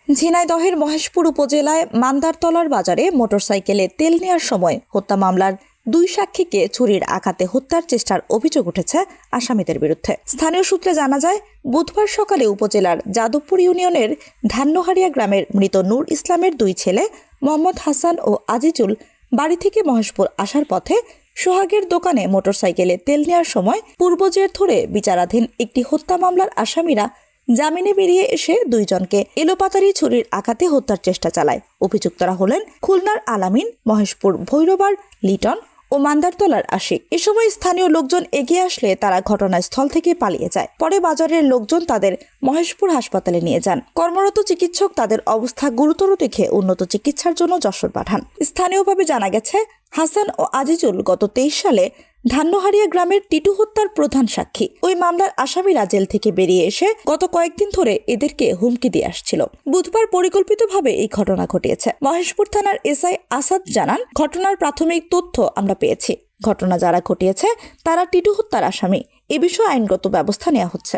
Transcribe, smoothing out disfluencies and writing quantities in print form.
ঝিনাইদহের মহেশপুর উপজেলায় মান্দারতলার বাজারে মোটরসাইকেলে তেল নেওয়ার সময় হত্যা মামলার 2 সাক্ষীকে ছুরির আঘাতে হত্যার চেষ্টার অভিযোগ উঠেছে আসামিদের বিরুদ্ধে। স্থানীয় সূত্রে জানা যায়, বুধবার সকালে উপজেলার যাদবপুর ইউনিয়নের ধান্যহারিয়া গ্রামের মৃত নূর ইসলামের 2 ছেলে মোহাম্মদ হাসান ও আজিজুল বাড়ি থেকে মহেশপুর আসার পথে সোহাগের দোকানে মোটরসাইকেলে তেল নেওয়ার সময় পূর্বজের ধরে বিচারাধীন একটি হত্যা মামলার আসামিরা জামিনে বেরিয়ে এসে 2 জনকে এলোপাতাড়ি ছুরির আঘাতে হত্যার চেষ্টা চালায়। অভিযুক্তরা হলেন খুলনার আলামিন, মহেশপুর ভৈরবার লিটন ও মান্দারতলার আশিক। এ সময় স্থানীয় লোকজন এগিয়ে আসলে তারা ঘটনাস্থল থেকে পালিয়ে যায়। পরে বাজারের লোকজন তাদের মহেশপুর হাসপাতালে নিয়ে যান। কর্মরত চিকিৎসক তাদের অবস্থা গুরুতর দেখে উন্নত চিকিৎসার জন্য যশোর পাঠান। স্থানীয়ভাবে জানা গেছে, হাসান ও আজিজুল গত 23 সালে ধান্যহারিয়া গ্রামের টিটু হত্যার প্রধান সাক্ষী। ওই মামলার আসামিরা জেল থেকে বেরিয়ে এসে গত কয়েকদিন ধরে এদেরকে হুমকি দিয়ে আসছিল। বুধবার পরিকল্পিতভাবে এই ঘটনা ঘটিয়েছে। মহেশপুর থানার এসআই আসাদ জানান, ঘটনার প্রাথমিক তথ্য আমরা পেয়েছি। ঘটনা যারা ঘটিয়েছে তারা টিটু হত্যার আসামি। এ বিষয়ে আইনগত ব্যবস্থা নেওয়া হচ্ছে।